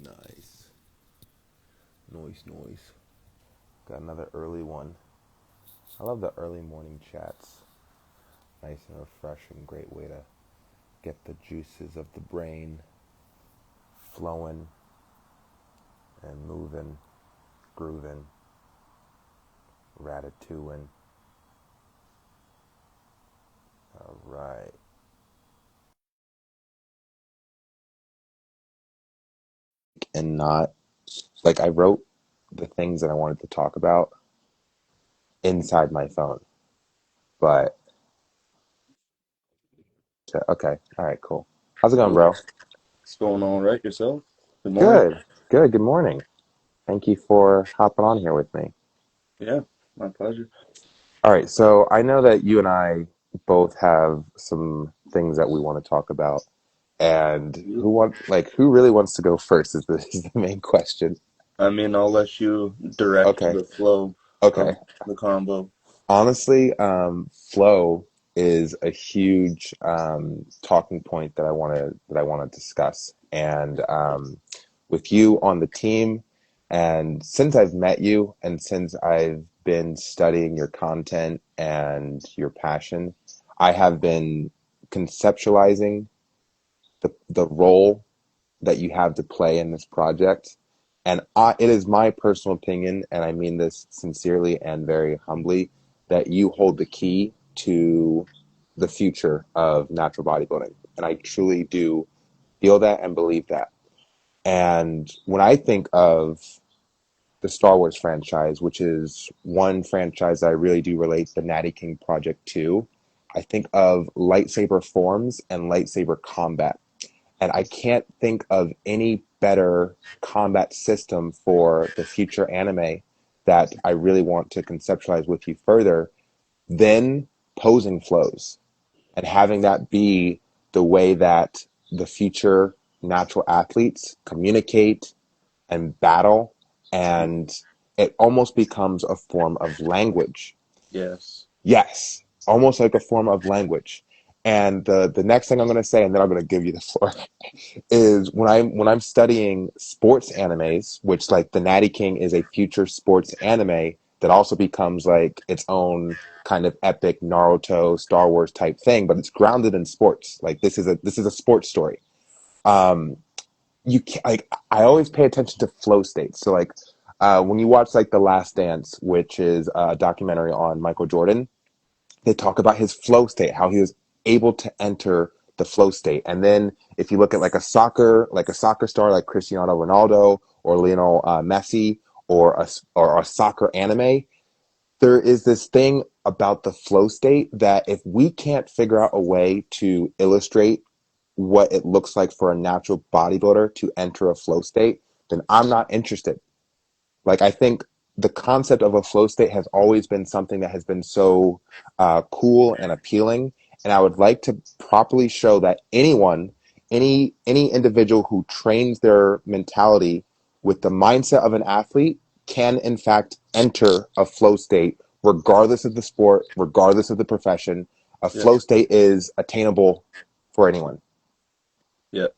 Nice. Noise. Got another early one. I love the early morning chats. Nice and refreshing. Great way to get the juices of the brain flowing and moving, grooving, ratatouille. All right. And not like I wrote the things that I wanted to talk about inside my phone. But okay, all right, cool. How's it going, Cool. bro? It's going all right yourself? Good morning. Good, good. Good morning. Thank you for hopping on here with me. Yeah, my pleasure. All right, so I know that you and I both have some things that we want to talk about, and who really wants to go first is the main question. I mean, I'll let you direct Okay, the flow okay. of the combo. Honestly, flow is a huge talking point that I want to discuss, and with you on the team, and since I've met you, and since I've been studying your content and your passion, I have been conceptualizing the role that you have to play in this project. And it is my personal opinion, and I mean this sincerely and very humbly, that you hold the key to the future of natural bodybuilding. And I truly do feel that and believe that. And when I think of the Star Wars franchise, which is one franchise that I really do relate the Natty King project to, I think of lightsaber forms and lightsaber combat. And I can't think of any better combat system for the future anime that I really want to conceptualize with you further than posing flows and having that be the way that the future natural athletes communicate and battle. And it almost becomes a form of language. Yes. Yes, almost like a form of language. And the next thing I'm going to say, and then I'm going to give you the floor, is when I'm studying sports animes, which like the Natty King is a future sports anime that also becomes like its own kind of epic Naruto, Star Wars type thing, but it's grounded in sports. Like this is a sports story. Um, you can, like I always pay attention to flow states. So like when you watch like The Last Dance, which is a documentary on Michael Jordan, they talk about his flow state, how he was able to enter the flow state. And then if you look at like a soccer star like Cristiano Ronaldo or Lionel Messi or a soccer anime, there is this thing about the flow state that if we can't figure out a way to illustrate what it looks like for a natural bodybuilder to enter a flow state, then I'm not interested. Like I think the concept of a flow state has always been something that has been so cool and appealing, and I would like to properly show that any individual who trains their mentality with the mindset of an athlete can in fact enter a flow state, regardless of the sport, regardless of the profession. A Yeah. flow state is attainable for anyone. Yeah.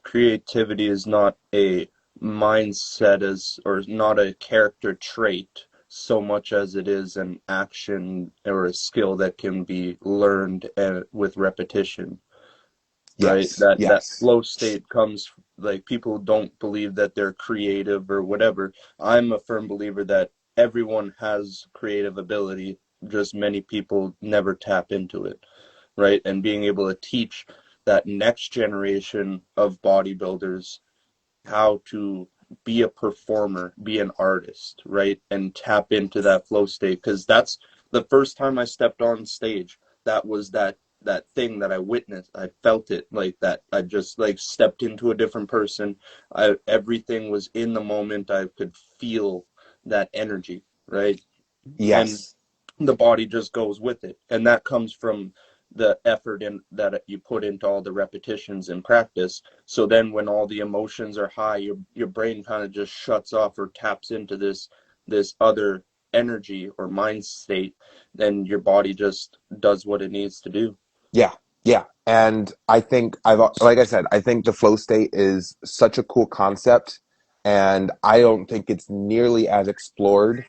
Creativity is not a mindset as or not a character trait so much as it is an action or a skill that can be learned with repetition. Right? Yes, That yes, flow state comes like people don't believe that they're creative or whatever. I'm a firm believer that everyone has creative ability, just many people never tap into it, right? And being able to teach that next generation of bodybuilders how to be a performer, be an artist, right? And tap into that flow state because that's the first time I stepped on stage. That was that thing that I witnessed. I felt it like that. I just like stepped into a different person. Everything was in the moment. I could feel that energy, right? And yes. the body just goes with it. And that comes from the effort in that you put into all the repetitions and practice. So then when all the emotions are high, your brain kind of just shuts off or taps into this other energy or mind state, then your body just does what it needs to do. Yeah, yeah. And I think like I said, I think the flow state is such a cool concept. and I don't think it's nearly as explored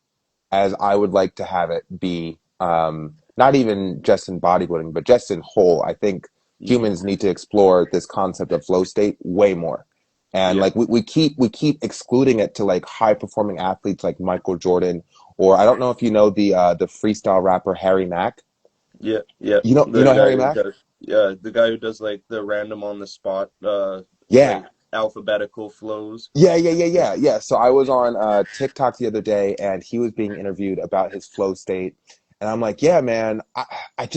as I would like to have it be. Not even just in bodybuilding, but just in whole. I think Hmm. humans need to explore this concept of flow state way more. And Yeah, like we keep excluding it to like high performing athletes like Michael Jordan, or I don't know if you know the freestyle rapper Harry Mack. yeah, yeah. You know Harry Mack? The guy who does like the random on the spot, Yeah. like alphabetical flows. Yeah, yeah, yeah, Yeah. yeah, yeah. So I was on TikTok the other day, and he was being interviewed about his flow state, and I'm like, yeah, man, I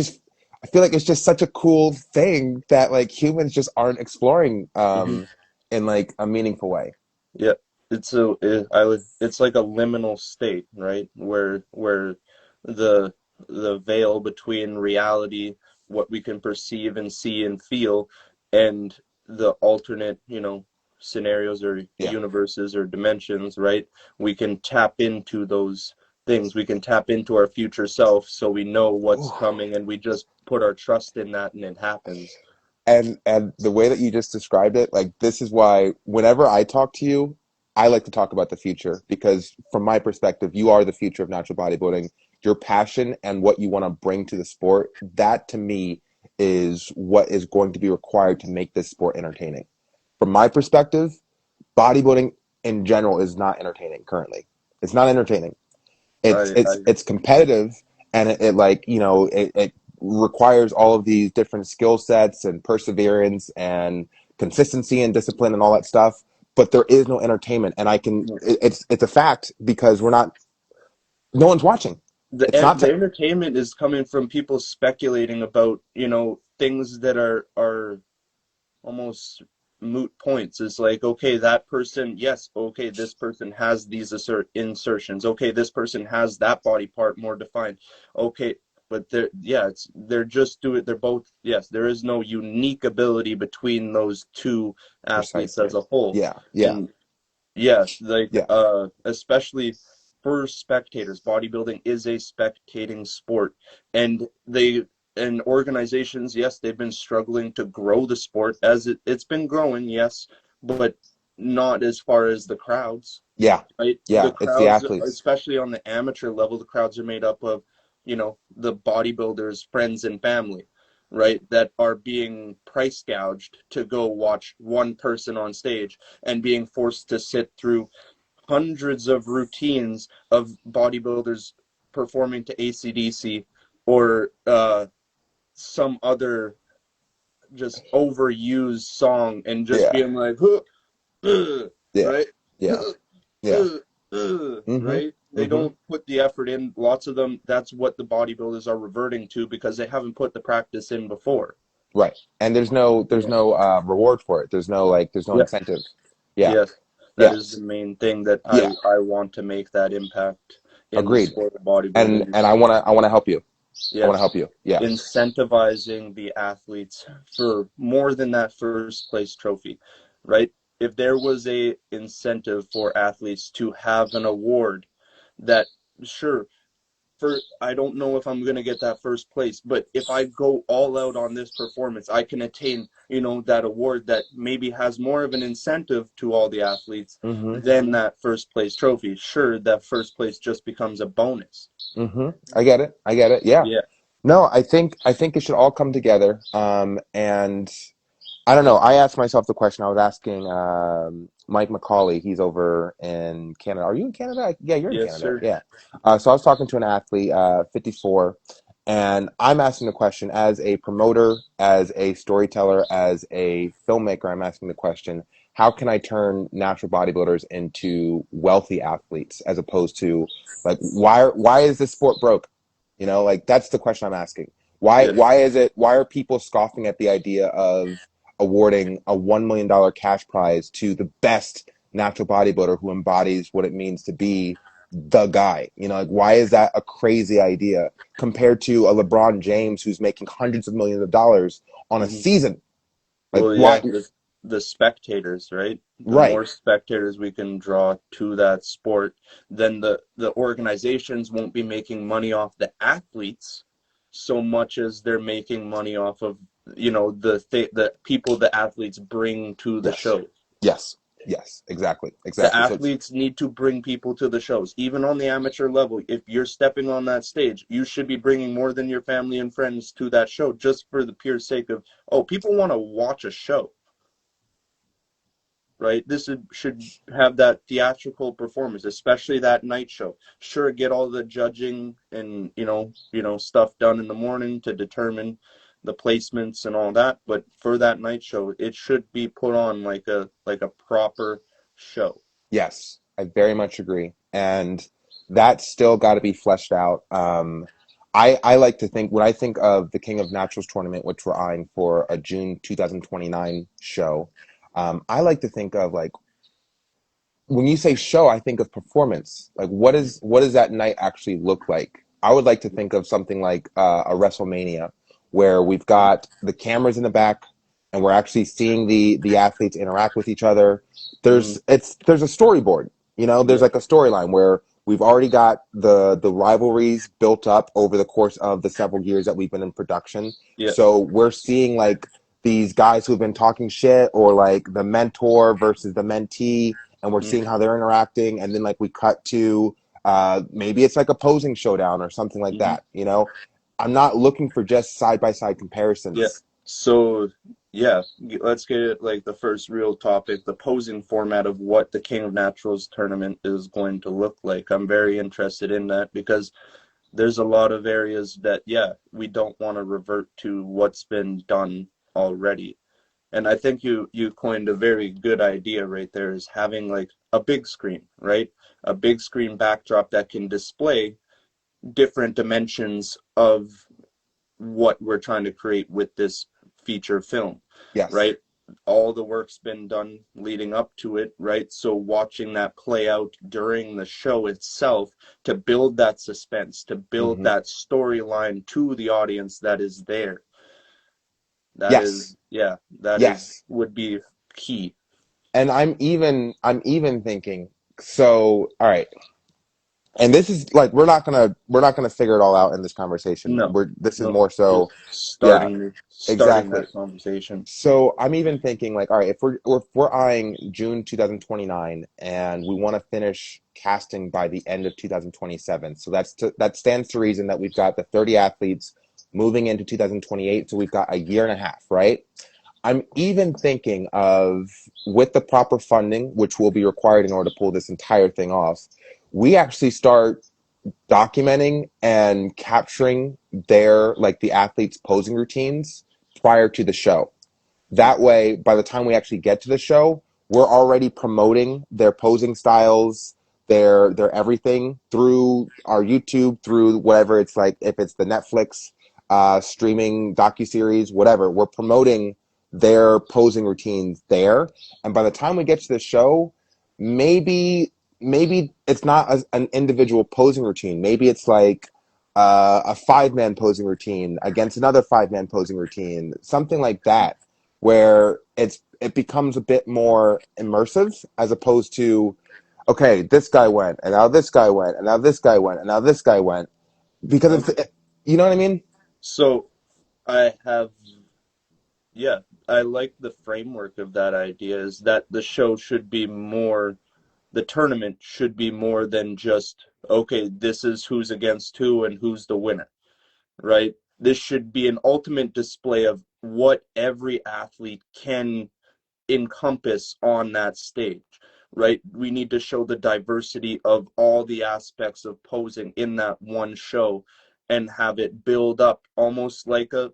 feel like it's just such a cool thing that like humans just aren't exploring Hmm. in like a meaningful way. Yeah, it's like a liminal state, right? Where the the veil between reality, what we can perceive and see and feel, and the alternate, scenarios or Yeah. universes or dimensions, right? We can tap into those things. We can tap into our future self so we know what's Ooh. coming and we just put our trust in that and it happens. And the way that you just described it, like this is why whenever I talk to you, I like to talk about the future because from my perspective, you are the future of natural bodybuilding. Your passion and what you want to bring to the sport, that to me is what is going to be required to make this sport entertaining. From my perspective, bodybuilding in general is not entertaining currently. It's not entertaining. it's I it's I it's competitive, and it like it requires all of these different skill sets and perseverance and consistency and discipline and all that stuff, but there is no entertainment, and it's a fact because we're not no one's watching. It's not the entertainment is coming from people speculating about, things that are almost moot points. It's like, okay, that person, yes, okay, this person has these insertions. Okay, this person has that body part more defined. Okay, but they're just doing, they're both, yes, there is no unique ability between those two athletes precisely. as a whole. Yeah, yeah, And yeah, like yeah, especially for spectators, bodybuilding is a spectating sport, and organizations, yes, they've been struggling to grow the sport as it's been growing, yes, but not as far as the crowds, yeah, right? The yeah. It's the crowds, athletes. especially on the amateur level, the crowds are made up of, the bodybuilders' friends and family, right? That are being price gouged to go watch one person on stage and being forced to sit through hundreds of routines of bodybuilders performing to AC/DC or some other just overused song and just Yeah, being like, huh, yeah, right? yeah, yeah. Mm-hmm. Right? They Mm-hmm. don't put the effort in. Lots of them, that's what the bodybuilders are reverting to because they haven't put the practice in before. Right. And there's Yeah. no reward for it. There's no Yeah. incentive. Yeah. Yes. That Yeah. is the main thing that Yeah. I want to make that impact in the Agreed. sport of And bodybuilding. and I wanna help you. I wanna Yes. help you. Yeah. Incentivizing the athletes for more than that first place trophy, right? If there was a incentive for athletes to have an award that, sure, for I don't know if I'm going to get that first place, but if I go all out on this performance, I can attain, that award that maybe has more of an incentive to all the athletes Mm-hmm. than that first place trophy. Sure, that first place just becomes a bonus. Mm-hmm. I get it. I get it. Yeah. Yeah. No, I think it should all come together. And I don't know. I asked myself the question. I was asking Mike McCauley. He's over in Canada. Are you in Canada? Yeah, you're in Yes, Canada. sir. Yeah. So I was talking to an athlete, 54, and I'm asking the question as a promoter, as a storyteller, as a filmmaker. I'm asking the question: how can I turn natural bodybuilders into wealthy athletes, as opposed to like why is this sport broke? Like that's the question I'm asking. Why Yeah. why is it? Why are people scoffing at the idea of awarding a $1 million cash prize to the best natural bodybuilder who embodies what it means to be the guy? Like why is that a crazy idea compared to a LeBron James who's making hundreds of millions of dollars on a Hmm. season? Like Well, why? yeah, the spectators, right? The Right. more spectators we can draw to that sport, then the organizations won't be making money off the athletes so much as they're making money off of, the people the athletes bring to the Yes. show. Yes. Yes, exactly, The exactly. So it's athletes need to bring people to the shows. Even on the amateur level, if you're stepping on that stage, you should be bringing more than your family and friends to that show just for the pure sake of, oh, people want to watch a show, right? Should have that theatrical performance, especially that night show. Sure, get all the judging and stuff done in the morning to determine the placements and all that, but for that night show, it should be put on like a proper show. yes, I very much agree. And that's still got to be fleshed out. I like to think, when I think of the King of Naturals tournament, which we're eyeing for a June 2029 show, I like to think of like, when you say show, I think of performance. Like, what does that night actually look like? I would like to think of something like a WrestleMania, where we've got the cameras in the back, and we're actually seeing the athletes interact with each other. Mm, There's a storyboard. There's yeah, like a storyline where we've already got the rivalries built up over the course of the several years that we've been in production. yeah, So we're seeing like these guys who've been talking shit, or like the mentor versus the mentee, and we're mm, seeing how they're interacting, and then like we cut to maybe it's like a posing showdown or something like mhm, that. I'm not looking for just side by side yeah. comparisons. So, yeah, let's get it like the first real topic, the posing format of what the King of Naturals tournament is going to look like. I'm very interested in that because there's a lot of areas that, yeah, we don't want to revert to what's been done already. And I think you coined a very good idea right there, is having like a big screen, right? A big screen backdrop that can display different dimensions of what we're trying to create with this feature film, Yes. right? All the work's been done leading up to it, right? So watching that play out during the show itself to build that suspense, to build Hmm. that storyline to the audience that is there. That is, Yes. yeah, that is Yes. would be key. And I'm even thinking, so all right, and this is like, we're not gonna figure it all out in this conversation. No, This is no, more just so. Yeah, starting exactly. that conversation. So I'm even thinking like, all right, if we're eyeing June 2029, and we want to finish casting by the end of 2027, so that stands to reason that we've got the 30 athletes moving into 2028, so we've got a year and a half, right? I'm even thinking of, with the proper funding, which will be required in order to pull this entire thing off, we actually start documenting and capturing the athletes' posing routines prior to the show. That way, by the time we actually get to the show, we're already promoting their posing styles, their everything through our YouTube, through whatever it's like, if it's the Netflix streaming docuseries, whatever. We're promoting their posing routines there, and by the time we get to the show, maybe it's not an individual posing routine. Maybe it's like a five-man posing routine against another five-man posing routine, something like that, where it becomes a bit more immersive, as opposed to, okay, this guy went, and now this guy went, and now this guy went, and now this guy went, because Okay. you know what I mean? So I have, yeah, I like the framework of that idea, is that the show should be more, the tournament should be more than just, okay, this is who's against who and who's the winner, right? This should be an ultimate display of what every athlete can encompass on that stage, right? We need to show the diversity of all the aspects of posing in that one show and have it build up almost like a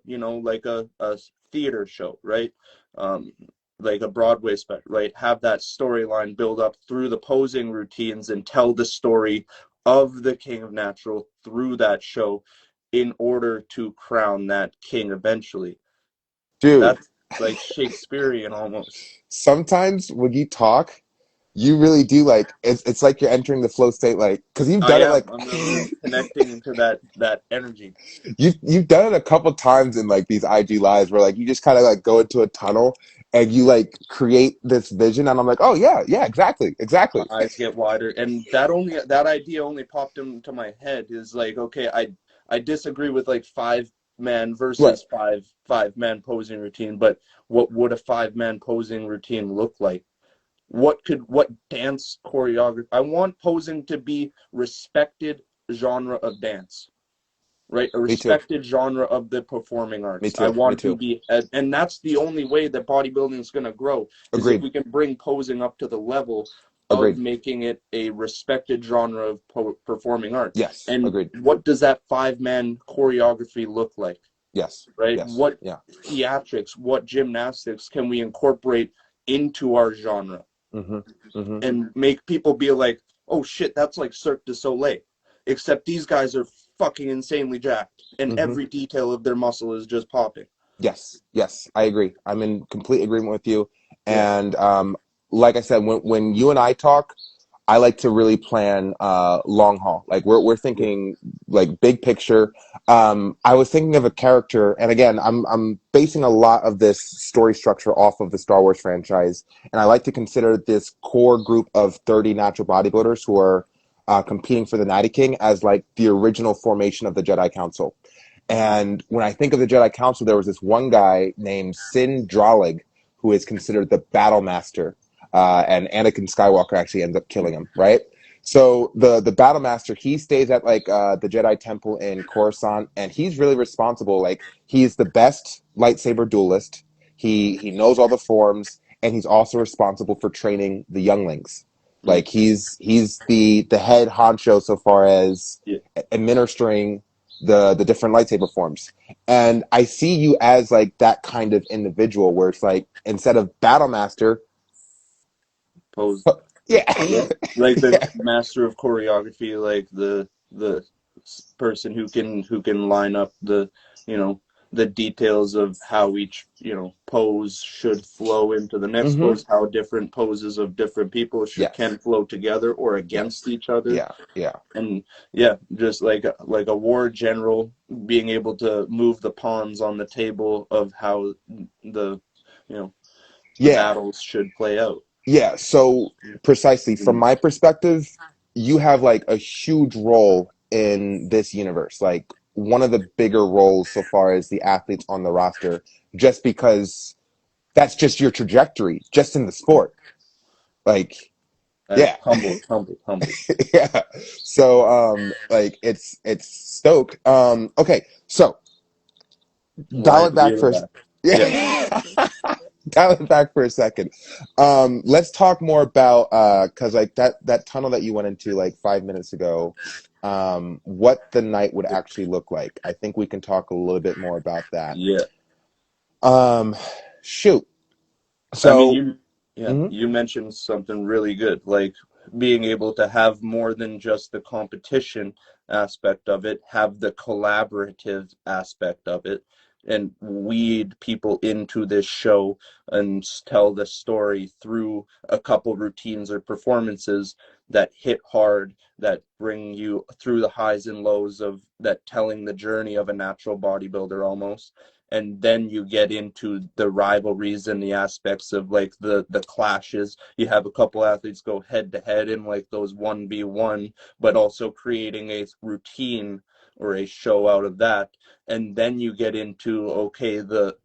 theater show, right? Um, like a Broadway special, right? Have that storyline build up through the posing routines and tell the story of the King of Natural through that show in order to crown that king eventually. Dude, That's like Shakespearean almost. sometimes when you talk, you really do, like, it's like you're entering the flow state, like, because you've I done it am. like I'm connecting into that energy. you've done it a couple times in like these IG lives, where like you just kind of like go into a tunnel, and you like create this vision, and I'm like, oh yeah, yeah, exactly, My exactly. eyes get wider, and that idea only popped into my head. Is like, okay, I disagree with like five-man Right. versus five-man posing routine, but what would a five-man posing routine look like? what dance choreography. I want posing to be respected genre of dance, right? A Me too. respected genre of the performing Me arts. I too. Me want to too. be, and that's the only way that bodybuilding is going to grow, is if Agreed. we can bring posing up to the level of Agreed. making it a respected genre of performing arts. Yes. And Agreed. what does that 5-man choreography look like? Yes. Right? Yes. What Yeah. theatrics, what gymnastics can we incorporate into our genre Mm-hmm. Mm-hmm. and make people be like, oh shit, that's like Cirque du Soleil. Except these guys are fucking insanely jacked and Mm-hmm. every detail of their muscle is just popping. Yes, yes, I agree. I'm in complete agreement with you. Yeah. And like I said, when you and I talk, I like to really plan long haul. Like we're Yeah. thinking like big picture. I was thinking of a character, and again, I'm basing a lot of this story structure off of the Star Wars franchise, and I like to consider this core group of 30 natural bodybuilders who are competing for the Natty King as like the original formation of the Jedi Council. And when I think of the Jedi Council, there was this one guy named Sin Dralig who is considered the battle master, and Anakin Skywalker actually ends up killing him, right? So the battle master, he stays at like the Jedi Temple in Coruscant, and he's really responsible. Like he's the best lightsaber duelist. He knows all the forms, and he's also responsible for training the younglings. Mm. Like he's the head honcho so far as Yeah. administering the different lightsaber forms. And I see you as like that kind of individual where it's like instead of battle master, Pose. yeah, Yeah. Like the yeah, master of choreography, like the person who can line up the, you know, the details of how each, pose should flow into the next mm-hmm. pose, how different poses of different people can Yes, flow together or against yes, each other. yeah, yeah, And yeah, just like a war general being able to move the pawns on the table of how the you know the yeah, battles should play out. yeah. So precisely from And my perspective, you have like a huge role in this universe, like one of the bigger roles so far as the athletes on the roster, just because that's just your trajectory, just in the sport. Like, yeah. humbled, humbled, humbled. Yeah. So like it's stoked. Okay, so dial Line it back reel first. back. Yeah, Yeah. Dial it back for a second. Let's talk more about because like that tunnel that you went into like 5 minutes ago, what the night would actually look like. I think we can talk a little bit more about that. yeah. Um, shoot. I mean, So, mhm. you mentioned something really good, like being able to have more than just the competition aspect of it, have the collaborative aspect of it, and weed people into this show and tell the story through a couple routines or performances that hit hard, that bring you through the highs and lows of that, telling the journey of a natural bodybuilder almost. And then you get into the rivalries and the aspects of like the clashes. You have a couple athletes go head to head in like those 1v1, but also creating a routine or a show out of that. And then you get into, okay, the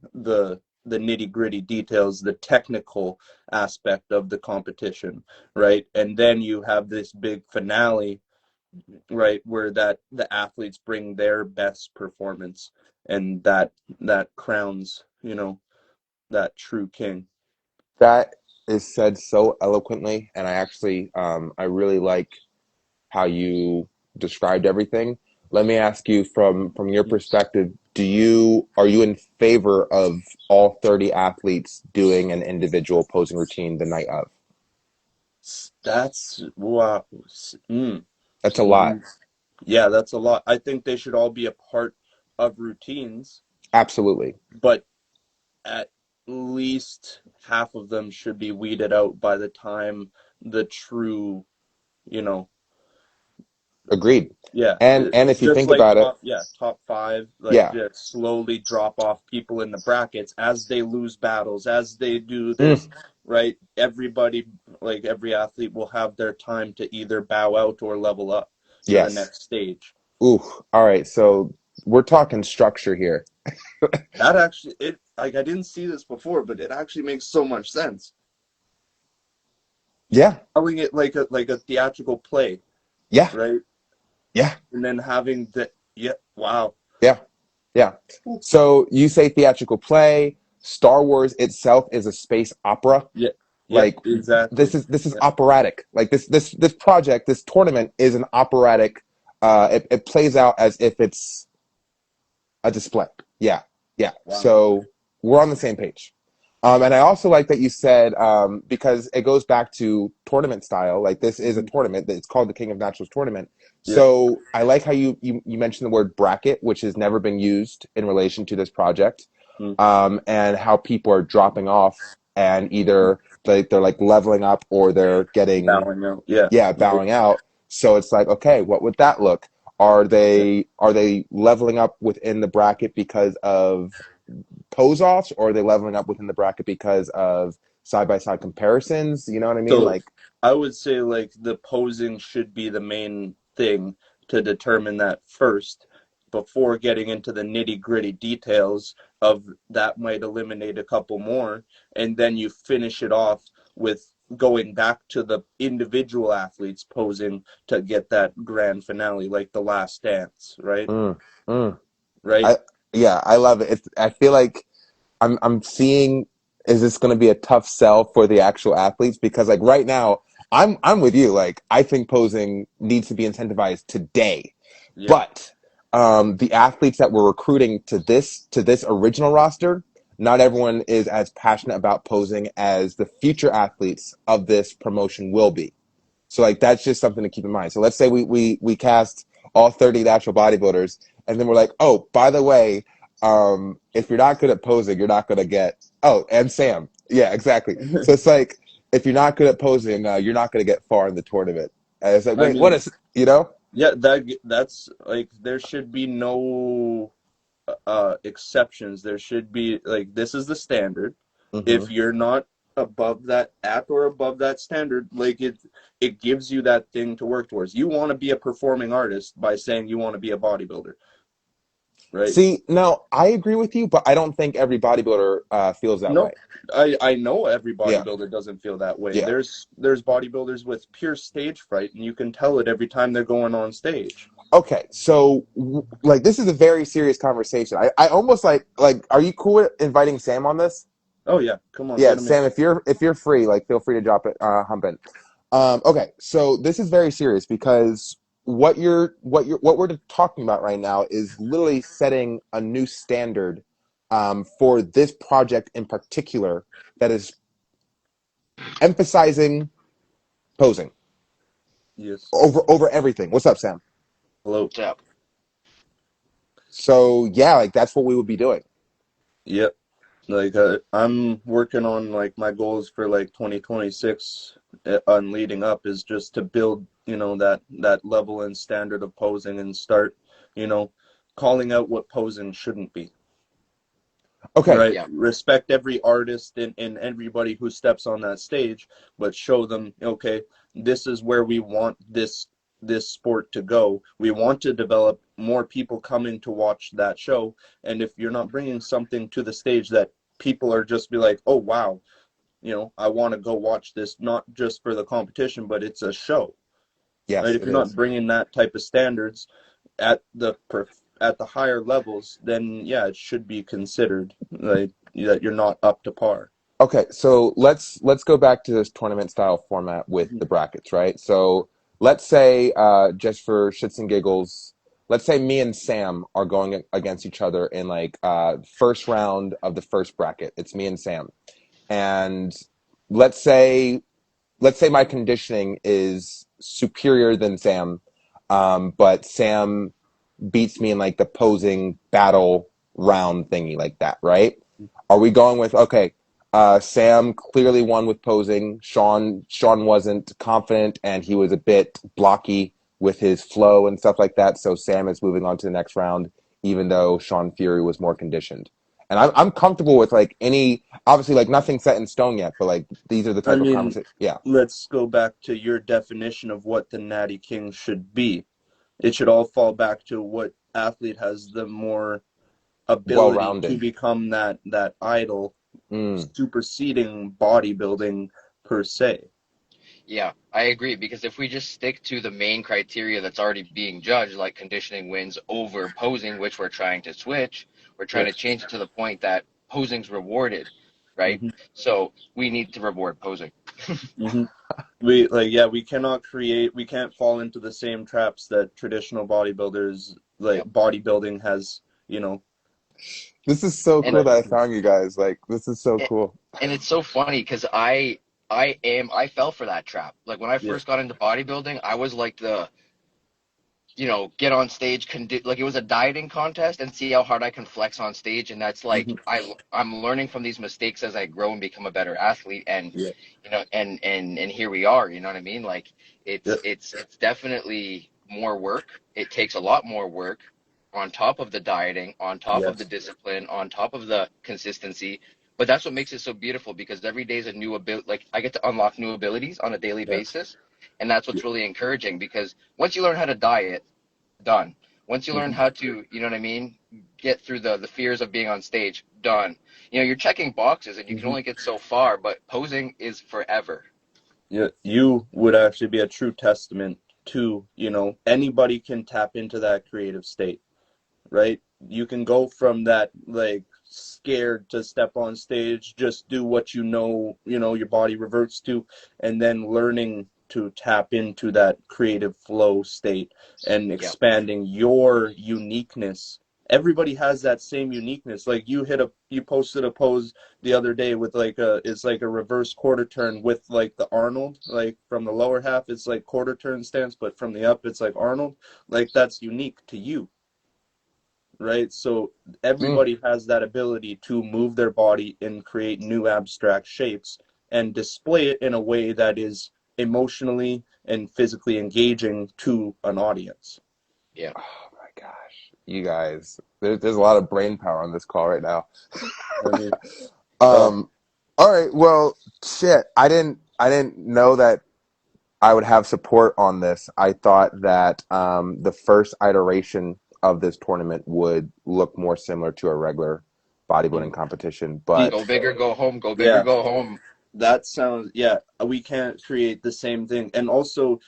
nitty gritty details, the technical aspect of the competition, right? And then you have this big finale, right, where that the athletes bring their best performance, and that crowns, that true king. That is said so eloquently, and I really like how you described everything. Let me ask you from your perspective, are you in favor of all 30 athletes doing an individual posing routine the night of? That's wow. Mm, That's a lot. mm. Yeah, that's a lot. I think they should all be a part of routines, Absolutely. but at least half of them should be weeded out by the time the true, you know, Agreed. yeah, And if you just think like about it, top five, like yeah. just slowly drop off people in the brackets as they lose battles, as they do this, Mm, right? Everybody, like every athlete, will have their time to either bow out or level up to the yes. next stage. Ooh, all right. So we're talking structure here. That actually, it like I didn't see this before, but it actually makes so much sense. Yeah. telling it like a theatrical play, Yeah. right? Yeah. And then having the yeah, wow. Yeah. Yeah. So you say theatrical play. Star Wars itself is a space opera. Yeah, yeah, Like exactly. this is Yeah, operatic. Like this project, this tournament is an operatic. It plays out as if it's a display. Yeah, yeah. wow. So we're on the same page. And I also like that you said because it goes back to tournament style. Like this is a Hmm. tournament. It's called the King of Naturals tournament. Yeah. So I like how you mentioned the word bracket, which has never been used in relation to this project, Mm. and how people are dropping off and either they're like leveling up or they're getting Bowing out. Yeah. yeah Like, bowing out. So it's like okay, what would that look? yeah. Are they leveling up within the bracket because of pose offs, or are they leveling up within the bracket because of side by side comparisons? You know what I mean? So Like, I would say like the posing should be the main thing to determine that first before getting into the nitty-gritty details of that might eliminate a couple more, and then you finish it off with going back to the individual athletes posing to get that grand finale like the last dance, right? mm, mm. Right? I yeah, I love it. I feel like I'm seeing is this going to be a tough sell for the actual athletes because like right now I'm with you. Like I think posing needs to be incentivized today, Yeah. but the athletes that we're recruiting to this original roster, not everyone is as passionate about posing as the future athletes of this promotion will be. So like that's just something to keep in mind. So let's say we cast all 30 natural bodybuilders, and then we're like, oh, by the way, if you're not good at posing, you're not gonna get. Oh, and Sam, yeah, exactly. So it's like if you're not good at posing, you're not gonna get far in the tournament. And it's like, I wait, what mean, is you know? yeah, that's like there should be no exceptions. There should be like this is the standard. Hmm. If you're not above that at or above that standard, like it gives you that thing to work towards. You want to be a performing artist by saying you want to be a bodybuilder, right? See, no, I agree with you, but I don't think every bodybuilder feels that No, way. I know every Yeah, bodybuilder doesn't feel that way. yeah. There's bodybuilders with pure stage fright, and you can tell it every time they're going on stage. Okay, so like this is a very serious conversation. I almost like are you cool with inviting Sam on this? Oh yeah, come on, Yeah, get them in. Sam, if you're free, like feel free to drop it, hump in. Okay, so this is very serious because what we're talking about right now is literally setting a new standard for this project in particular that is emphasizing posing Yes. over everything. What's up, Sam? Hello. So yeah, like that's what we would be doing. Yep. Like I'm working on like my goals for like 2026 on leading up is just to build, that level and standard of posing and start, you know, calling out what posing shouldn't be. Okay, Right. Respect every artist and everybody who steps on that stage, but show them, okay, this is where we want this sport to go. We want to develop more people coming to watch that show. And if you're not bringing something to the stage that people are just be like, oh wow, I want to go watch this, not just for the competition, but it's a show. Right? yes, If it you're not is. bringing that type of standards at the higher levels, then yeah, it should be considered like that you're not up to par. Okay, so let's go back to this tournament style format with Mhm. the brackets, right? So let's say just for shits and giggles, let's say me and Sam are going against each other in like first round of the first bracket. It's me and Sam. And let's say let's say my conditioning is superior than Sam, but Sam beats me in like the posing battle round thingy like that, right? Are we going with okay? Sam clearly won with posing. Shaun wasn't confident and he was a bit blocky with his flow and stuff like that. So Sam is moving on to the next round, even though Shaun Fury was more conditioned. And I'm comfortable with like any obviously like nothing set in stone yet, but like these are the I type of mean, conversations. Yeah, let's go back to your definition of what the Natty King should be. It should all fall back to what athlete has the more well ability to rounded. become that idol, Mm. superseding bodybuilding per se. Yeah, I agree because if we just stick to the main criteria that's already being judged, like conditioning wins over posing, which we're trying to switch, we're trying Yeah. to change it to the point that posing's rewarded, right? Hmm. So we need to reward posing. Hmm. We can't fall into the same traps that traditional bodybuilders, like Yep. bodybuilding has, you know, This is so And cool led that I into. found you guys. Like, this is so it, cool. and it's so funny because I fell for that trap. Like when I Yeah. first got into bodybuilding, I was like the get on stage, like it was a dieting contest and see how hard I can flex on stage. And that's like, Hmm. I'm learning from these mistakes as I grow and become a better athlete. And, Yeah. and here we are, you know what I mean? Like Yeah. it's definitely more work. It takes a lot more work on top of the dieting, on top of the Yes. discipline, on top of the consistency. But that's what makes it so beautiful because every day is a new ability. Like I get to unlock new abilities on a daily Yeah. basis. And that's Yeah. what's really encouraging because once you learn how to diet, done. Once you learn Hmm. how to, you know what I mean, get through the fears of being on stage, done. You're checking boxes and you can Hmm. only get so far, but posing is forever. Yeah. You would actually be a true testament to, anybody can tap into that creative state, right? You can go from that like scared to step on stage, just do what your body reverts to, and then learning to tap into that creative flow state and Yep. expanding your uniqueness. Everybody has that same uniqueness. Like you posted a pose the other day with it's like a reverse quarter turn with like the Arnold, like from the lower half it's like quarter turn stance, but from the up it's like Arnold. Like that's unique to you, right? So Mm, everybody has that ability to move their body and create new abstract shapes and display it in a way that is emotionally and physically engaging to an audience. Yeah. oh my gosh, you guys. There's a lot of brain power on this call right now. I mean, oh, Um, all right. Well, shit. I didn't know that I would have support on this. I thought that the first iteration of this tournament would look more similar to a regular bodybuilding mm, competition, Go but big or go home. Go big or yeah, go home. that sounds, yeah, we can't create the same thing. And also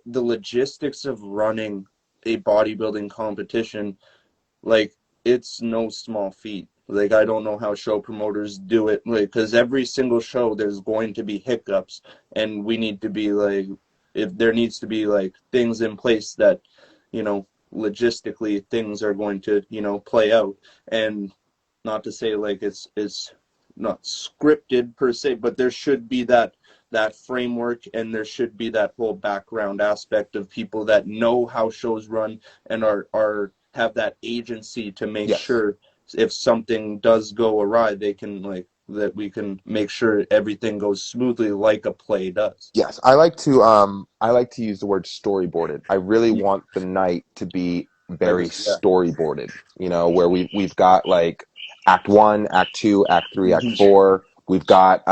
the logistics of running a bodybuilding competition, like it's no small feat. Like I don't know how show promoters do it, like because every single show there's going to be hiccups, and we need to be like, if there needs to be like things in place that, you know, logistically things are going to, play out. And not to say like it's not scripted per se, but there should be that framework, and there should be that whole background aspect of people that know how shows run and are have that agency to make yes. sure if something does go awry, they can like that we can make sure everything goes smoothly like a play does. Yes, I like to use the word storyboarded. I really Yeah, want the night to be I very just yeah. storyboarded, where we've got like act 1, act 2, act 3, act Hmm. 4. We've got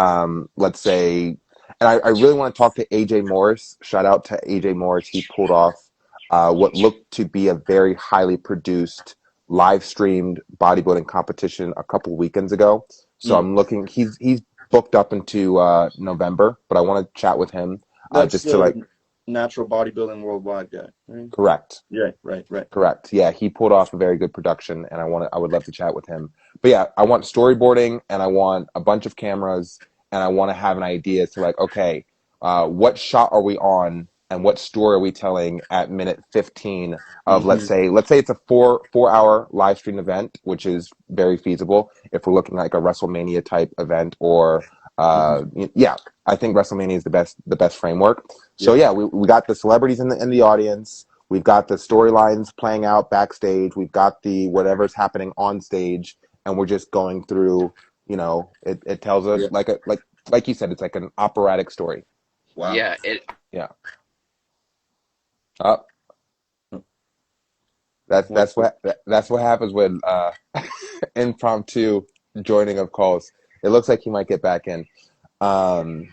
let's say, and I really want to talk to AJ Morris. Shout out to AJ Morris. He pulled off what looked to be a very highly produced live streamed bodybuilding competition a couple weekends ago. So Mm. I'm looking, he's booked up into November, but I want to chat with him That's just to like the natural bodybuilding worldwide guy, right? correct, Yeah, right. correct. Yeah, he pulled off a very good production, and I would love to chat with him. But yeah, I want storyboarding, and I want a bunch of cameras, and I want to have an idea to like, okay, what shot are we on, and what story are we telling at minute 15 of Hmm. let's say it's a four hour live stream event, which is very feasible if we're looking like a WrestleMania type event or Hmm. yeah, I think WrestleMania is the best framework. So Yeah, yeah, we got the celebrities in the audience. We've got the storylines playing out backstage. We've got the whatever's happening on stage, and we're just going through. It tells a yeah. like you said, it's like an operatic story. Wow. Yeah. Yeah. Uh, that's What's that's what that's what happens when impromptu joining of calls. It looks like he might get back in. Um,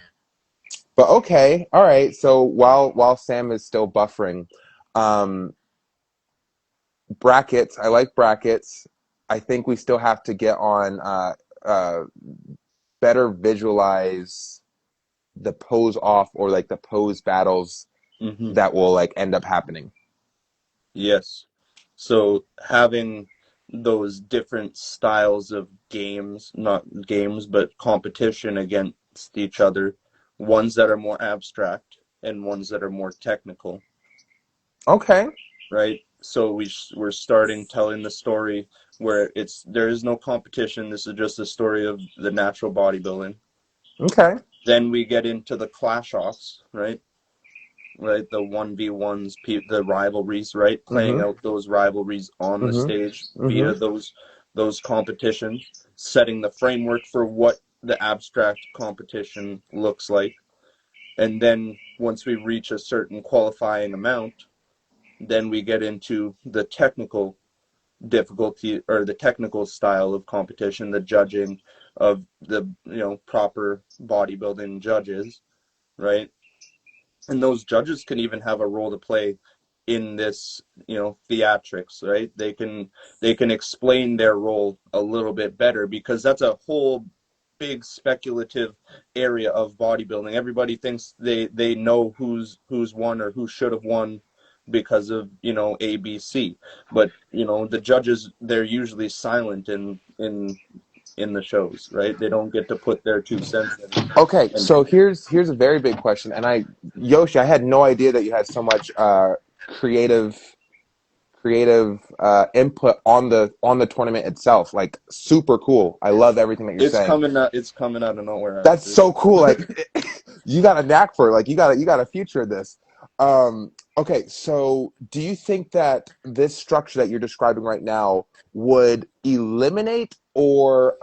but okay, all right. So while Sam is still buffering, um, brackets. I like brackets. I think we still have to get on uh, better visualize the pose off or like the pose battles Hmm. that will like end up happening. Yes. So having those different styles of games, not games, but competition against each other, ones that are more abstract and ones that are more technical, Okay. right? So we're starting telling the story where there is no competition. This is just a story of the natural bodybuilding. Okay. Then we get into the clash offs, right? Right, the 1v1s, the rivalries, right? Playing Mm-hmm. out those rivalries on the Mm-hmm. stage Mm-hmm. via those competitions, setting the framework for what the abstract competition looks like. And then once we reach a certain qualifying amount, then we get into the technical difficulty or the technical style of competition, the judging of the proper bodybuilding judges, right? And those judges can even have a role to play in this theatrics, right? They can explain their role a little bit better, because that's a whole big speculative area of bodybuilding. Everybody thinks they know who's won or who should have won because of ABC, but the judges, they're usually silent in the shows, right? They don't get to put their 2 cents in. Okay, And so here's a very big question, and Yoshi, I had no idea that you had so much creative input on the tournament itself. Like super cool. I love everything that you're saying. it's coming out of nowhere, That's actually. so cool. Like you got a knack for it. Like you got a future in this. Okay, so do you think that this structure that you're describing right now would eliminate or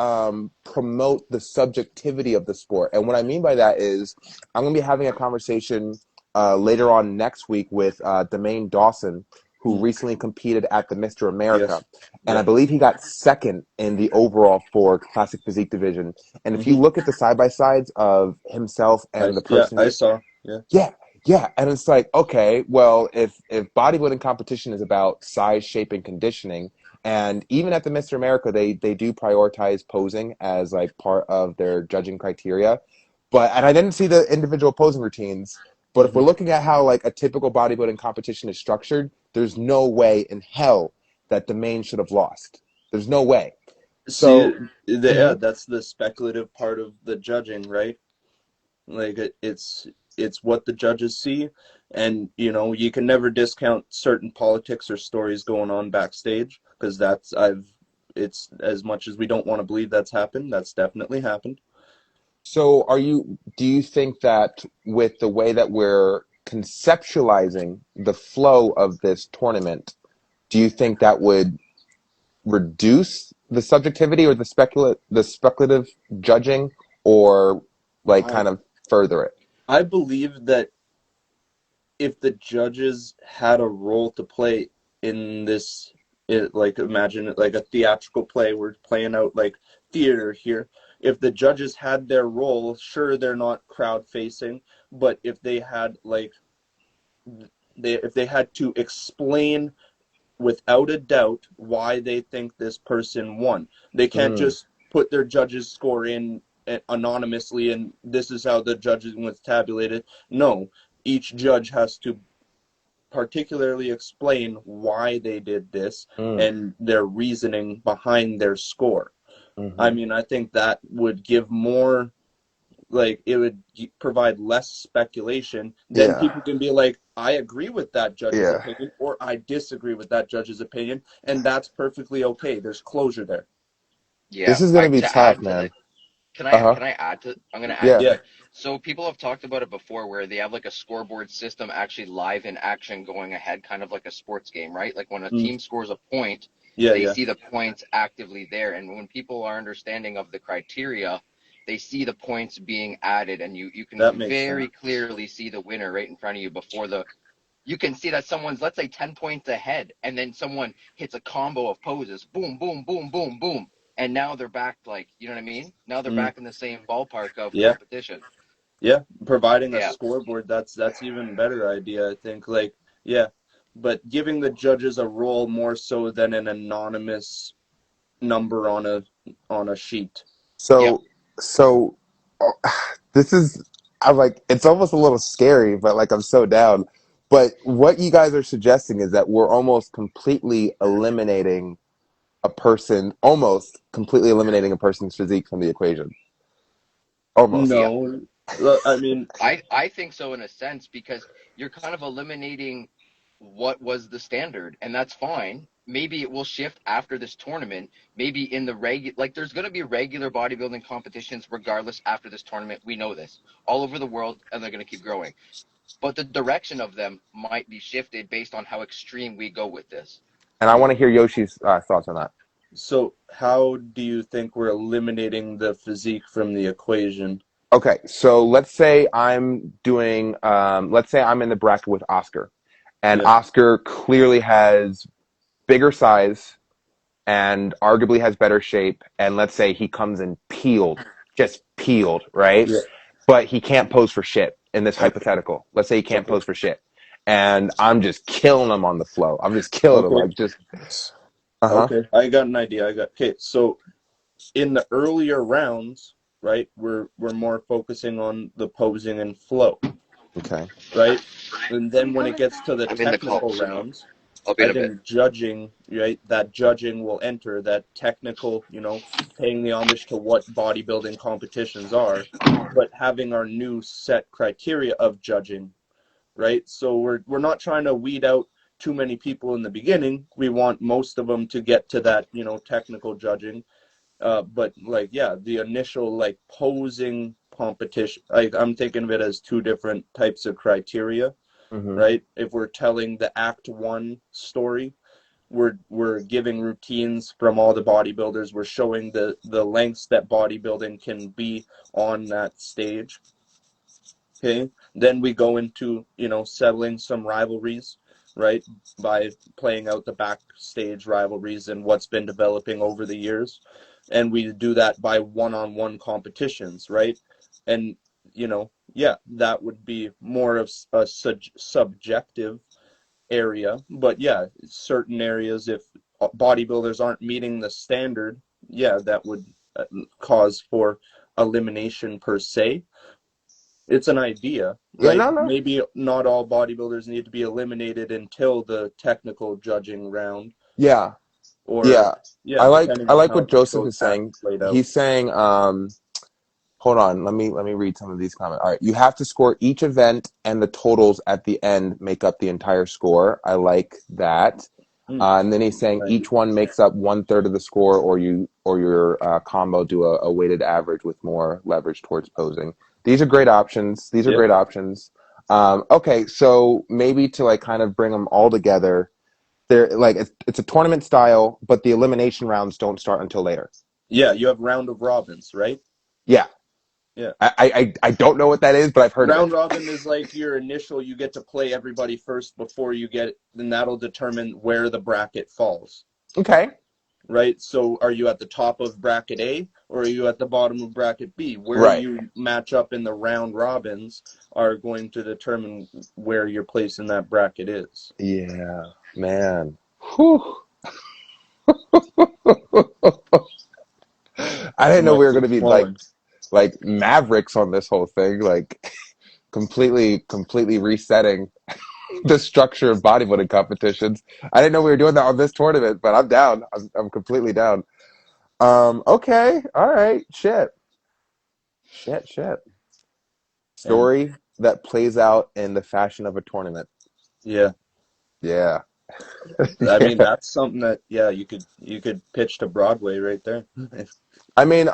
promote the subjectivity of the sport? And what I mean by that is, I'm going to be having a conversation later on next week with Demain Dawson, who Mm, recently competed at the Mr. America. yes. And I Yeah. believe he got second in the overall for classic physique division. And if you Hmm. look at the side by sides of himself and the person I he, saw. Yeah. yeah, yeah, and it's like, okay, well, if bodybuilding competition is about size, shape, and conditioning, and even at the Mr. America, they do prioritize posing as like part of their judging criteria. But and I didn't see the individual posing routines. But if we're Hmm. looking at how like a typical bodybuilding competition is structured, there's no way in hell that the main should have lost. There's no way. See, So, yeah, mhm. that's the speculative part of the judging, right? Like it's what the judges see, and you can never discount certain politics or stories going on backstage, because it's, as much as we don't want to believe that's happened, that's definitely happened. So do you think that with the way that we're conceptualizing the flow of this tournament, do you think that would reduce the subjectivity or the speculative judging, or like I kind of further it? I believe that if the judges had a role to play in this, like imagine it like a theatrical play, we're playing out like theater here. If the judges had their role, sure, they're not crowd facing, but if they had like if they had to explain without a doubt why they think this person won, they can't Mm, just put their judges score in anonymously and this is how the judges was tabulated. No, each judge has to particularly explain why they did this mm, and their reasoning behind their score. I mm-hmm. mean, I think that would give more, like, it would provide less speculation. Then Yeah, people can be like, I agree with that judge's yeah. opinion, or I disagree with that judge's opinion, and that's perfectly okay. There's closure there. This Yeah, is I gonna be to tough, add to man. the Can Uh I huh. can I add to I'm gonna add Yeah. to Yeah. it. So people have talked about it before where they have like a scoreboard system actually live in action going ahead, kind of like a sports game, right? Like when a Mm. team scores a point, Yeah, they yeah. see the points actively there. And when people are understanding of the criteria, they see the points being added and you can That makes very sense. clearly see the winner right in front of you before the you can see that someone's, let's say, 10 points ahead, and then someone hits a combo of poses, boom, boom, boom, boom, boom, and now they're back, like, you know what I mean? Now they're Mm. back in the same ballpark of Yeah. competition. Yeah, providing a Yeah, scoreboard, that's even better idea, I think. Like, yeah, but giving the judges a role more so than an anonymous number on a sheet. yep, So, so this is I'm like, it's almost a little scary, but like, I'm so down. But what you guys are suggesting is that we're almost completely eliminating a person's physique from the equation. Almost. Yeah, No, I mean, I think so in a sense because you're kind of eliminating what was the standard, and that's fine. Maybe it will shift after this tournament. Maybe in the like there's going to be regular bodybuilding competitions regardless after this tournament. We know this all over the world, and they're going to keep growing. But the direction of them might be shifted based on how extreme we go with this. And I want to hear Yoshi's thoughts on that. so how do you think we're eliminating the physique from the equation? Okay, so let's say I'm in the bracket with Oscar, and Yeah, Oscar clearly has bigger size and arguably has better shape, and let's say he comes in peeled, just peeled, right? yeah. But he can't pose for shit in this Okay, hypothetical. Let's say he can't okay, pose for shit. And I'm just killing him on the flow. I'm just killing him, okay, like just, uh-huh. okay. I got an idea. Okay. So in the earlier rounds, right, we're more focusing on the posing and flow, Okay. right? And then when it gets to the I'm in the call, technical so rounds, I'll be I in a bit. think judging, right, that judging will enter that technical, paying the homage to what bodybuilding competitions are, but having our new set criteria of judging, right? So we're not trying to weed out too many people in the beginning. We want most of them to get to that, technical judging. But like, yeah, the initial like posing competition, I'm thinking of it as two different types of criteria, Mm-hmm. right? If we're telling the Act One story, we're giving routines from all the bodybuilders. We're showing the lengths that bodybuilding can be on that stage. Okay. Then we go into, settling some rivalries, right? By playing out the backstage rivalries and what's been developing over the years. And we do that by one-on-one competitions, right? And, yeah, that would be more of a subjective area. But yeah, certain areas, if bodybuilders aren't meeting the standard, yeah, that would cause for elimination per se. It's an idea, Yeah, right? no, no. Maybe not all bodybuilders need to be eliminated until the technical judging round, Yeah, or yeah. yeah, I like depending I on like how what Joseph those is paths saying. played out. He's saying, hold on, let me read some of these comments. All right, you have to score each event, and the totals at the end make up the entire score. I like that. Hmm, And then he's saying right. each one makes up 1/3 of the score, or your combo do a weighted average with more leverage towards posing. These are great options. These are Yeah, great options. Okay, so maybe to like kind of bring them all together, they're like it's a tournament style, but the elimination rounds don't start until later. yeah. You have round of robins, right? Yeah, Yeah. I don't know what that is, but I've heard of it. Round robin is like your initial. You get to play everybody first before you get, then that'll determine where the bracket falls. Okay. Right? So are you at the top of bracket A or are you at the bottom of bracket B? Where Right. you match up in the round robins are going to determine where your place in that bracket is. Yeah, man. Whew. I didn't I'm know we like were going keep to be flowing. like mavericks on this whole thing, like completely resetting the structure of bodybuilding competitions. I didn't know we were doing that on this tournament, but I'm down. I'm completely down. Okay, all right, shit. And Story that plays out in the fashion of a tournament. yeah, Yeah. I mean Yeah. that's something that yeah, you could pitch to Broadway right there. I mean,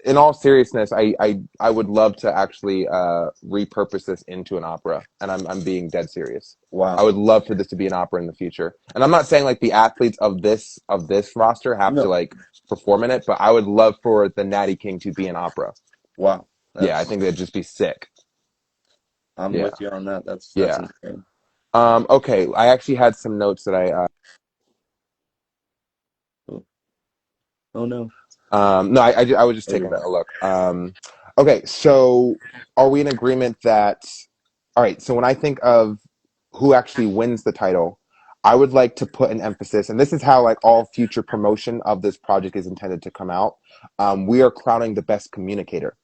in all seriousness, I would love to actually repurpose this into an opera, and I'm being dead serious. I Wow. would love for this to be an opera in the future, and I'm not saying like the athletes of this roster have to No. like perform in it, but I would love for the Natty King to be an opera. Wow. Yeah, I That's think that'd just be sick. I'm Yeah, with you on that. That's yeah. insane. Okay, I actually had some notes that I Oh, oh no. no, I was just Oh, you're taking back. a look. Okay, so are we in agreement that, all right, so when I think of who actually wins the title, I would like to put an emphasis, and this is how like all future promotion of this project is intended to come out. We are crowning the best communicator.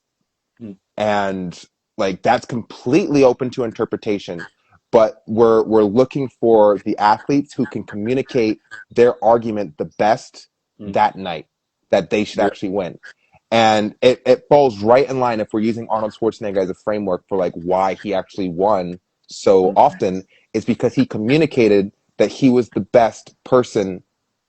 Hmm. And like that's completely open to interpretation. But we're looking for the athletes who can communicate their argument the best Mm. that night, that they should Yeah. actually win. And it falls right in line if we're using Arnold Schwarzenegger as a framework for like why he actually won so Mm. often, is because he communicated that he was the best person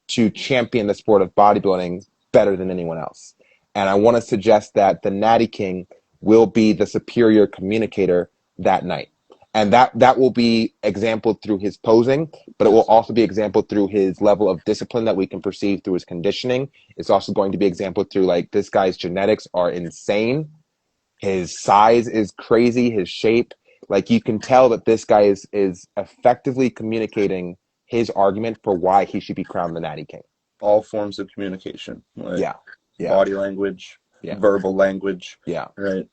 to champion the sport of bodybuilding better than anyone else. And I want to suggest that the Natty King will be the superior communicator that night. And that will be exampled through his posing, but it will Yes. also be exampled through his level of discipline that we can perceive through his conditioning. It's also going to be exampled through like this guy's genetics are insane. His size is crazy, his shape. Like you can tell that this guy is effectively communicating his argument for why he should be crowned the Natty King. All forms of communication, like Yeah. Yeah. body language, Yeah. verbal language, Yeah. right?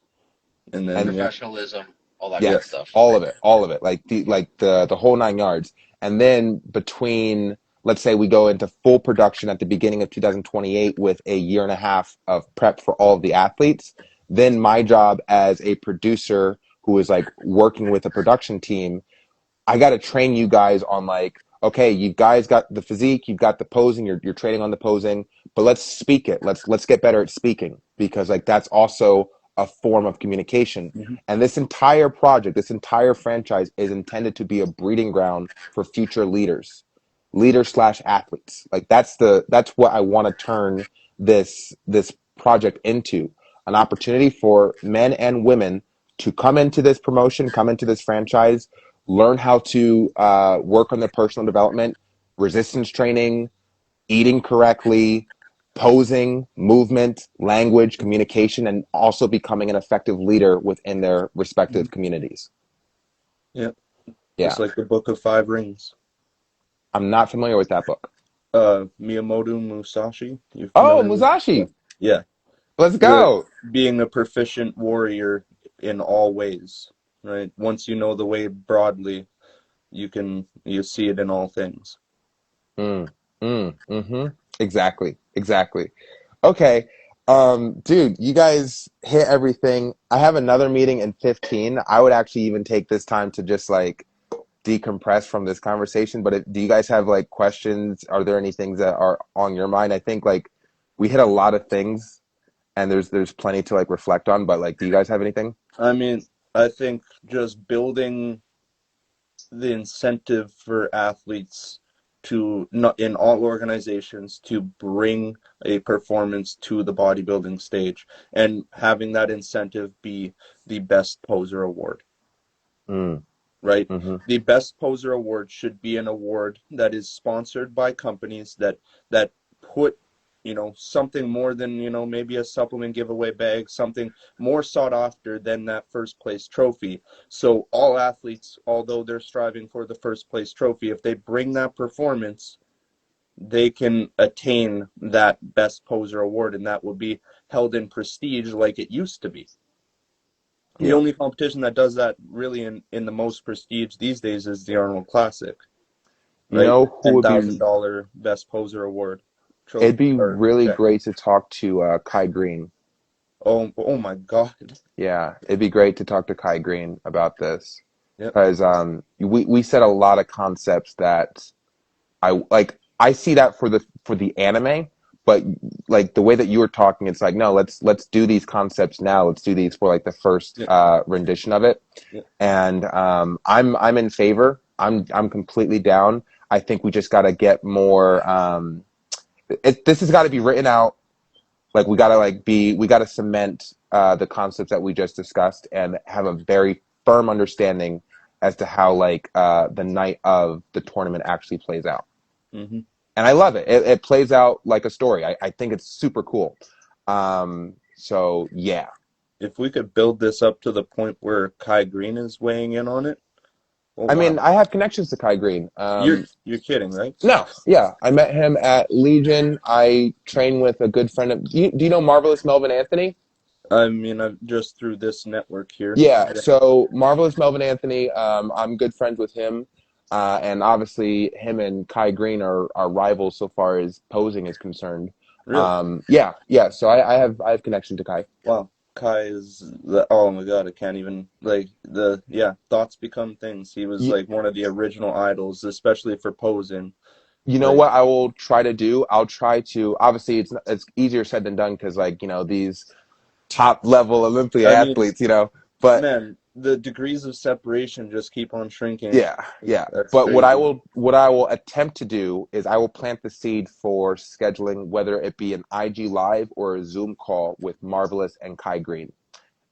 And then And Professionalism, all that good yes, yes. stuff. all of it, like the whole 9 yards. And then between, let's say we go into full production at the beginning of 2028 with a year and a half of prep for all of the athletes, then my job as a producer who is like working with a production team, I got to train you guys on like, okay, you guys got the physique, you've got the posing, you're training on the posing, but let's speak it. Let's get better at speaking, because like that's also a form of communication. Mm-hmm. And this entire project, this entire franchise is intended to be a breeding ground for future leaders slash athletes. Like that's what I want to turn this project into, an opportunity for men and women to come into this promotion, come into this franchise, learn how to work on their personal development, resistance training, eating correctly, posing, movement, language, communication, and also becoming an effective leader within their respective communities. Yeah, Yeah. just like the Book of Five Rings. I'm not familiar with that book. Miyamoto Musashi. You Oh, familiar with? Musashi. Yeah, Let's the go. being a proficient warrior in all ways, right? Once you know the way broadly, you see it in all things. Mm-hmm. Exactly. Okay. Dude, you guys hit everything. I have another meeting in 15. I would actually even take this time to just like decompress from this conversation. But do you guys have like questions? Are there any things that are on your mind? I think like we hit a lot of things, and there's plenty to like reflect on. But like, do you guys have anything? I mean, I think just building the incentive for athletes to not in all organizations to bring a performance to the bodybuilding stage, and having that incentive be the best poser award, Mm, right? mm-hmm. The best poser award should be an award that is sponsored by companies that put, something more than, maybe a supplement giveaway bag, something more sought after than that first place trophy. So all athletes, although they're striving for the first place trophy, if they bring that performance, they can attain that best poser award, and that will be held in prestige like it used to be. The Yeah. only competition that does that really in the most prestige these days is the Arnold Classic, You right? know who Ten would thousand be? dollar best poser award It'd trophy be or really check. great to talk to Kai Green. Oh my God. Yeah, it'd be great to talk to Kai Green about this, Yep. because we said a lot of concepts that I like. I see that for the anime, but like the way that you were talking, it's like no, let's do these concepts now. Let's do these for like the first Yep. rendition of it, Yep. and I'm in favor. I'm completely down. I think we just got to get more. This has got to be written out. Like we gotta cement the concepts that we just discussed and have a very firm understanding as to how like the night of the tournament actually plays out. Hmm. And I love it. It plays out like a story. I think it's super cool. So yeah. If we could build this up to the point where Kai Green is weighing in on it, oh I mean, wow. I have connections to Kai Green. You're kidding, right? No, yeah, I met him at Legion. I train with a good friend of. Do you know Marvelous Melvin Anthony? I mean, I'm just through this network here. Yeah, Yeah. so Marvelous Melvin Anthony, I'm good friends with him, and obviously him and Kai Green are rivals so far as posing is concerned. Really? Yeah. So I have connection to Kai. Wow. Kai is oh my God, I can't even like thoughts become things. He was You, like one of the original idols, especially for posing. you know Like, what I will try to do? I'll try to, obviously it's easier said than done because like, these top level Olympia I mean, athletes, but man, the degrees of separation just keep on shrinking. yeah, yeah. That's But crazy. what I will attempt to do is I will plant the seed for scheduling whether it be an IG live or a Zoom call with Marvelous and Kai Green,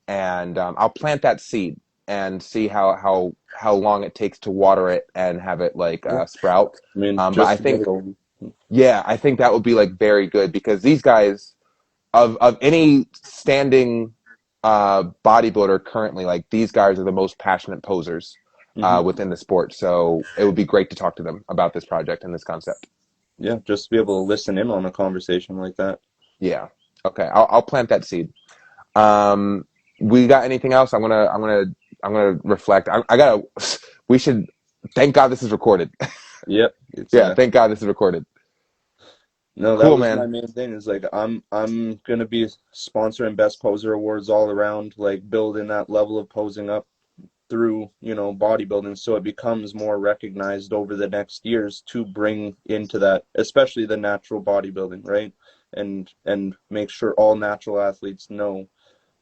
and I'll plant that seed and see how long it takes to water it and have it like Yeah. sprout. I mean, But I just to get think it over. yeah, I think that would be like very good because these guys of any standing bodybuilder currently, like these guys are the most passionate posers Hmm. within the sport. So it would be great to talk to them about this project and this concept. Yeah, just to be able to listen in on a conversation like that. Yeah. Okay. I'll plant that seed. Um, we got anything else? I'm gonna reflect. I gotta. We should. Thank God this is recorded. Yep. It's Yeah. Thank God this is recorded. no, that Cool, was my man. main thing. Is like I'm gonna be sponsoring Best Poser awards all around, like building that level of posing up through, bodybuilding so it becomes more recognized over the next years to bring into that, especially the natural bodybuilding, right? And make sure all natural athletes know,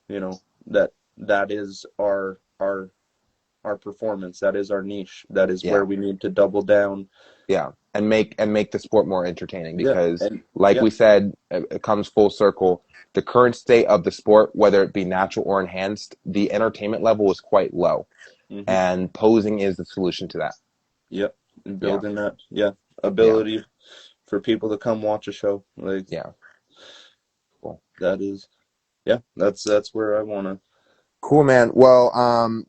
that that is our performance, that is our niche, that is Yeah. where we need to double down. Yeah, and make the sport more entertaining Yeah, because, and like yeah. we said, it comes full circle. The current state of the sport, whether it be natural or enhanced, the entertainment level is quite low, Hmm. and posing is the solution to that. Yep. And Yeah, building that, yeah, ability for people to come watch a show. Like yeah. Cool. that is, yeah, that's where I wanna. Cool, man. Well,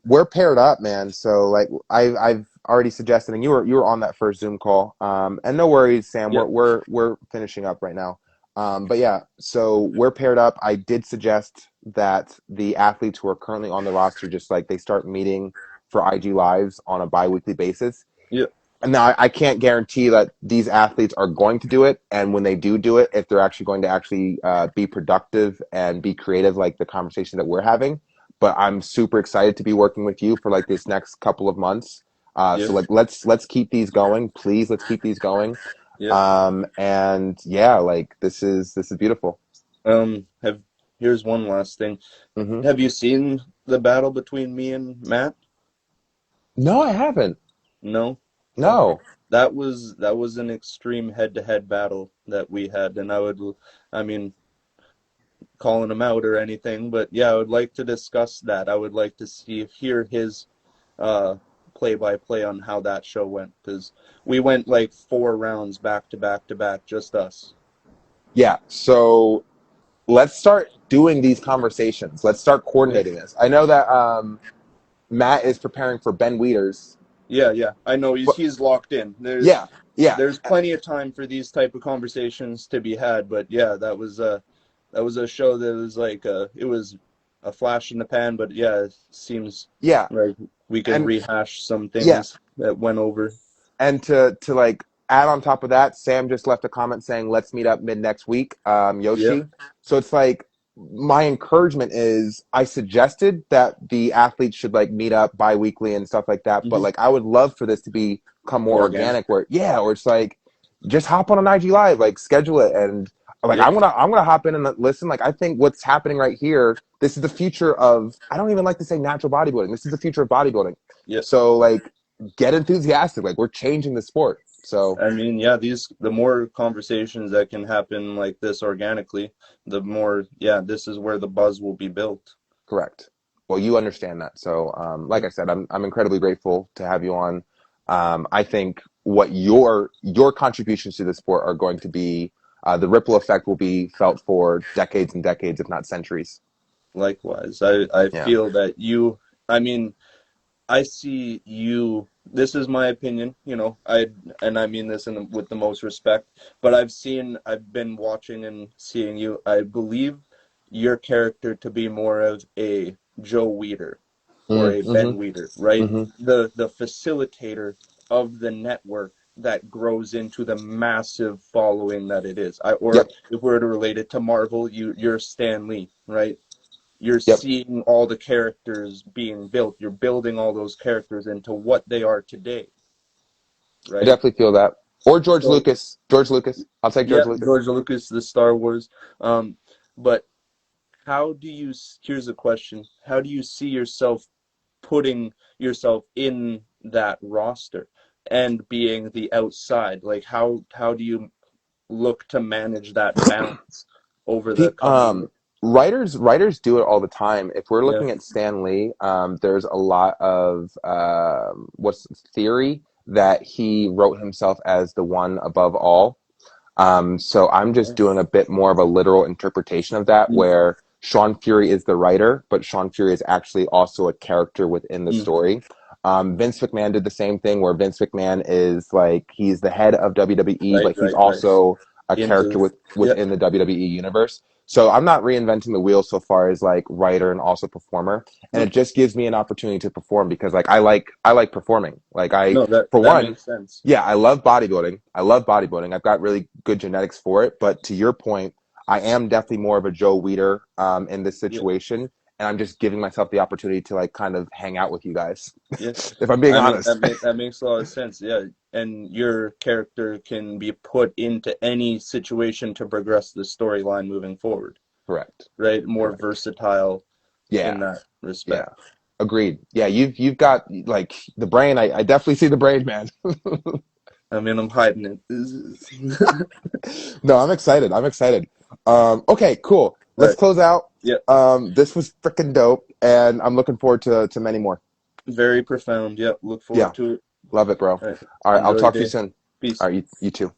we're paired up, man. So like I've already suggested, and you were on that first Zoom call. And no worries, Sam. We're Yep. we're we're finishing up right now. But yeah, so we're paired up. I did suggest that the athletes who are currently on the roster just like they start meeting for IG lives on a biweekly basis. Yep. And now I can't guarantee that these athletes are going to do it, and when they do it, if they're actually going to actually be productive and be creative, like the conversation that we're having. But I'm super excited to be working with you for like this next couple of months. So Yep. like let's keep these going, please. Let's keep these going. Yep. And yeah, like this is beautiful. Have Here's one last thing. Hmm. Have you seen the battle between me and Matt? No, I haven't. No? Okay. No. That was an extreme head-to-head battle that we had, and I mean, calling him out or anything, but yeah, I would like to discuss that. I would like to hear his uh play-by-play on how that show went, because we went like 4 rounds back to back to back, just us. Yeah. So let's start doing these conversations. Let's start Yeah. coordinating this. I know that Matt is preparing for Ben Wieters. Yeah, yeah. I know But he's locked in. There's yeah, yeah, there's plenty of time for these type of conversations to be had, but yeah, that was a show that was like it was a flash in the pan, but yeah, it seems yeah, like we can and rehash some yeah, things that went over. and to like add on top of that, Sam just left a comment saying, "Let's meet up mid next week." Yep. Yoshi. So it's like my encouragement is I suggested that the athletes should like meet up bi-weekly and stuff like that, but Hmm. like I would love for this to become more Organic. organic where yeah, or it's like just hop on an IG live, like schedule it and like Yep. I'm gonna hop in and listen. Like I think what's happening right here, this is the future of I don't even like to say natural bodybuilding. This is the future of bodybuilding. Yep. So like get enthusiastic. Like we're changing the sport. So I mean, yeah, the more conversations that can happen like this organically, the more, yeah, this is where the buzz will be built. correct. Well, you understand that. So, like Yep. I said, I'm incredibly grateful to have you on. I think what your contributions to the sport are going to be, the ripple effect will be felt for decades and decades, if not centuries. Likewise, I Yeah. feel that I mean, I see you. This is my opinion, and I mean this with the most respect. But I've been watching and seeing you. I believe your character to be more of a Joe Weider or a Mm-hmm. Ben Weider, right? Mm-hmm. The facilitator of the network that grows into the massive following that it is. Or Yep. if we're to relate it to Marvel, you're Stan Lee, right? You're Yep. seeing all the characters being built. You're building all those characters into what they are today, I right? definitely feel that. Or George So Lucas. George Lucas. I'll take yeah, George Lucas. George Lucas, the Star Wars. But how do you? Here's a question: how do you see yourself putting yourself in that roster and being the outside? Like how do you look to manage that balance over the Pe- coming um, year? writers do it all the time. If we're Yeah. looking at Stan Lee, there's a lot of what's theory that he wrote himself as the one above all. So I'm just Okay. doing a bit more of a literal interpretation of that, Mm, where Shaun Fury is the writer, but Shaun Fury is actually also a character within the mm. story. Vince McMahon did the same thing, where Vince McMahon is like he's the head of WWE, Right, but he's right, right. also a character Into yeah, within the WWE universe. So I'm not reinventing the wheel so far as like writer and also performer, and no, it just gives me an opportunity to perform because like I like performing. Like I no, that for that one, makes sense. yeah, I love bodybuilding. I love bodybuilding. I've got really good genetics for it. But to your point, I am definitely more of a Joe Weider in this Yeah, situation, and I'm just giving myself the opportunity to like kind of hang out with you guys, yeah. if I'm being I mean honest. that makes a lot of sense. Yeah, and your character can be put into any situation to progress the storyline moving forward. Correct. Right, more Correct. versatile in Yeah. that Yeah. respect. Agreed. Yeah. You've got like the brain. I definitely see the brain, man. I mean, I'm hiding it. No, I'm excited. I'm excited. Okay. Cool. All Let's right. close out. Yeah. This was freaking dope, and I'm looking forward to many more. Very profound. Yeah. Look Yeah. forward to it. Love it, bro. All right. All right. I'll Enjoy your talk to you day. soon. Peace. All right. You too.